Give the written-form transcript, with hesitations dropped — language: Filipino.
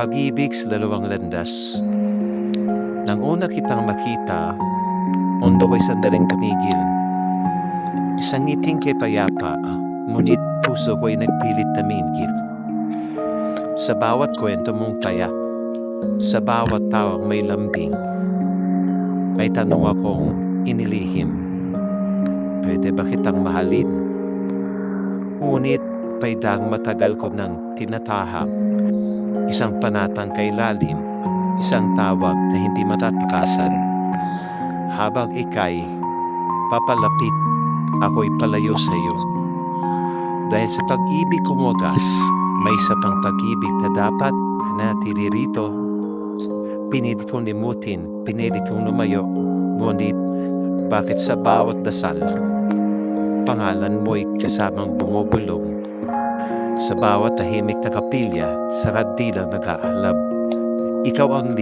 Pag-ibig sa dalawang landas. Nang una kitang makita, mundo ko'y sandaling tumigil. Isang ngiting kay payapa, ngunit puso ko'y nagpilit na minggit. Sa bawat kwento mong payak, sa bawat tawang may lambing, may tanong akong inilihim. Pwede ba kitang mahalin? Ngunit paidang matagal ko nang tinatahak. Isang panatang kay lalim, isang tawag na hindi matatakasan. Habang ika'y papalapit, ako'y palayo sa iyo. Dahil sa pag-ibig kong wagas, may isa pang pag-ibig na dapat natili rito. Pinilit kong limutin, pinilit kong lumayo. Ngunit, bakit sa bawat dasal, pangalan mo'y kasamang bumubulong? Sa bawat tahimik na kapilya, sa kadilang nag-aalab, ikaw ang